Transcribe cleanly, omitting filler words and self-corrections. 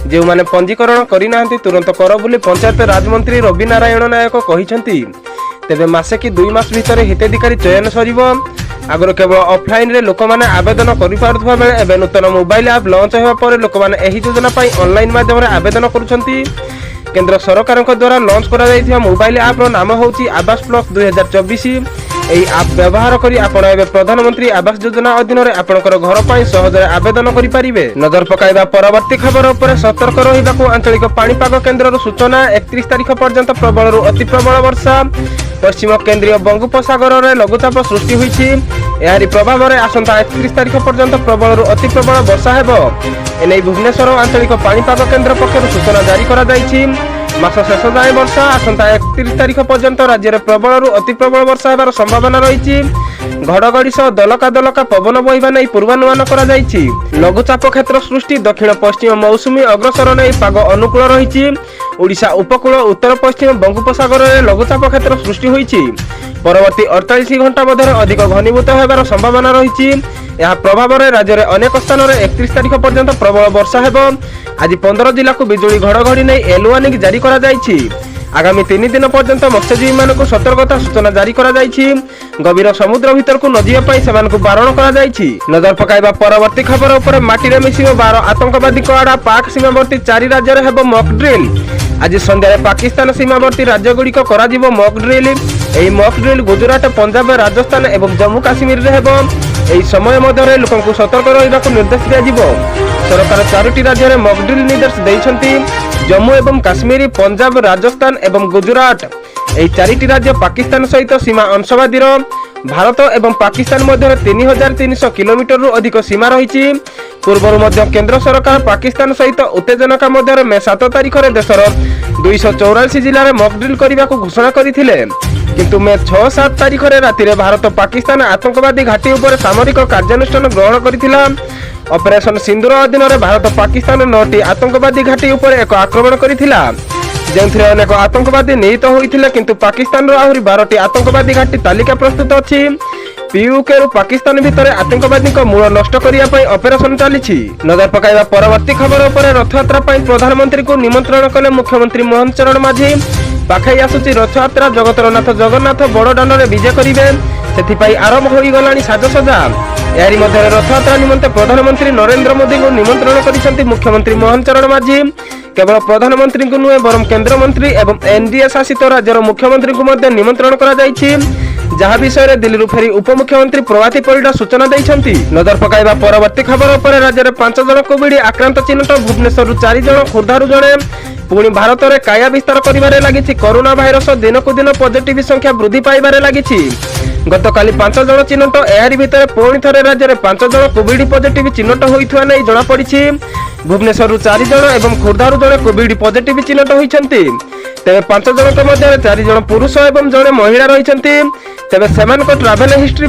जो मैंने पंजीकरण करना तुरंत कर बोली पंचायत राज मंत्री रवि नारायण नायक कहते तेरे मासे कि 2 मास भितर हिताधिकारी चयन सर आगर केवल ऑफलाइन रे लोक मैंने आवेदन करुवा बेले नूतन मोबाइल ऐप लॉन्च होगा पर लोक मैंने यही योजना ऑनलाइन माध्यम आवेदन करुछंती। केंद्र सरकार द्वारा लॉन्च करा मोबाइल ऐप नाम हूँ आवास प्लस 2024। यही ऐप व्यवहार करी आपण एवं प्रधानमंत्री आवास योजना अधीन आपणकर घर पर सहज आवेदन करें। नजर पकाइबा परवर्ती खबर पर सतर्क रहिबाकु आंचलिक पाणीपाग केन्द्र सूचना 31 तारिख पर्यंत प्रबल अति प्रबल वर्षा पश्चिम केंद्रीय बंगोपसागर में लघुचाप सृष्टि होईछि। यारी प्रभाव में आसंता 31 तारिख पर्यंत प्रबल अति प्रबल वर्षा हेबो। एने भुवनेश्वर आंचलिक पाणीपाग केन्द्र पक्षर सूचना जारी करा जायछि। मास शेष जाए वर्षा आसंता 31 तारिख पर्यंत राज्य में प्रबल अति प्रबल वर्षा हेबार संभावना रही। घड़घड़ी सह दलका दलका पवन बहिबा नहीं पूर्वानुमान करा जायछि। लघुचाप क्षेत्र सृष्टि दक्षिण पश्चिम मौसुमी अग्रसर नहीं पाग अनुकूल रही। ओडिशा उपकूल उत्तर पश्चिम बंगोपसागर में लघुचाप क्षेत्र सृष्टि होईछि। परवर्ती 48 घंटा मध्य अधिक घनीभूत होबार संभावना रही। यह प्रभाव में राज्य में अनेक स्थान में 31 तारिख पर्यंत प्रबल वर्षा हेबो। आज 15 जिला को बिजुली घड़घड़ी नहीं येलो वार्निंग जारी करा जायछि। आगामी 3 दिन पर्यंत मत्स्यजीवी मानक सतर्कता सूचना जारी करा जायछि। गभीर समुद्र भीतर को न जीवा पई सेमानकु बारण करा जायछि। नजर पकाइबा परवर्ती खबर उपर माटी रे मिसिबो 12 आतंकवादी आड़ा पाक सीमावर्ती 4 राज्य रे हेबो मॉक ड्रिल। आज संध्या पाकिस्तान सीमावर्ती राज्य गुड़िक करा जिवो मॉक ड्रिल। एही मॉक ड्रिल गुजरात पंजाब राजस्थान एवं जम्मू काश्मीर रे हेबो। एही समय मध्य लोकंकु सतर्क रहिबाकु निर्देश दिया जिवो। सरकार 4टी राज्य रे मॉक ड्रिल निर्देश दैछंती। जम्मू एवं काश्मीर पंजाब राजस्थान एवं गुजरात एही 4टी राज्य पाकिस्तान सहित सीमा अंशवादीर भारत एवं पाकिस्तान मध्य 3300 किलोमीटर रु अधिक सीमा रही। पूर्व मध्य केंद्र सरकार पाकिस्तान सहित उत्तेजना मध्य मे 7 तारिख में देशर 284 जिले में मॉक ड्रिल करने को घोषणा करथिले। किंतु मे 6-7 तारिख में राति भारत पाकिस्तान आतंकवादी घाटी उपर सामरिक कार्यानुष्ठान ग्रहण करथिला। ऑपरेशन सिंदूर अधीन भारत पाकिस्तान 9टी आतंकवादी घाटी उपर एक आक्रमण करथिला जेंथिरे अनेक आतंकवादी निहित होइथिले। किंतु पाकिस्तान आहुरी 12टी आतंकवादी घाटी तालिका प्रस्तुत अछि। पीयूके पाकिस्तान भितर आतंकवादी मूल नष्ट करने ऑपरेशन चली। नजर पकाइबा परवर्ती खबर पर रथयात्रा प्रधानमंत्री को निमंत्रण कले मुख्यमंत्री मोहन चरण माझी। पाखई आसुची रथयात्रा जगतरनाथ जगन्नाथ बड़ दाण्ड विजय करेंगे से आरंभ हो गलानी साजसजा। यारी मध्य रथयात्रा निमंते प्रधानमंत्री नरेंद्र मोदी को निमंत्रण करिसेंती मुख्यमंत्री मोहन चरण माझी। केवल प्रधानमंत्री को नुहे बरम केंद्र मंत्री एवं एनडीए शासित राज्यर मुख्यमंत्री को मध्य निमंत्रण करा जायछि। जहा विषय दिल्ली फेरी उपमुख्यमंत्री प्रभाती परिडा सूचना दैछंती। नजर पकाइबा परवर्ती खबर पर राज्य में 5 जन कोविड आक्रांत चिन्हट भुवनेश्वर 4 जन खोर्धारू जड़े पुणी भारत में काया विस्तार करिबारे लागिछि। कोरोना भाइरस दिन को दिन पॉजिटिव संख्या वृद्धि पाइबारे लागिछि। गतकाली 5 जन चिन्हट एहारी भितर पुणी थरे राज्य में 5 जन कोविड पॉजिटिव चिन्हट होइथुआ नै जणा पड़िछि। भुवनेश्वर 4 जन एवं खोर्धारू जड़े कोविड पॉजिटिव चिन्हट होइछंती। तेबे 5 जन मध्य 4 जन पुरुष एवं जड़े महिला रहिछंती। तेबे सेमानक ट्रैवल हिस्ट्री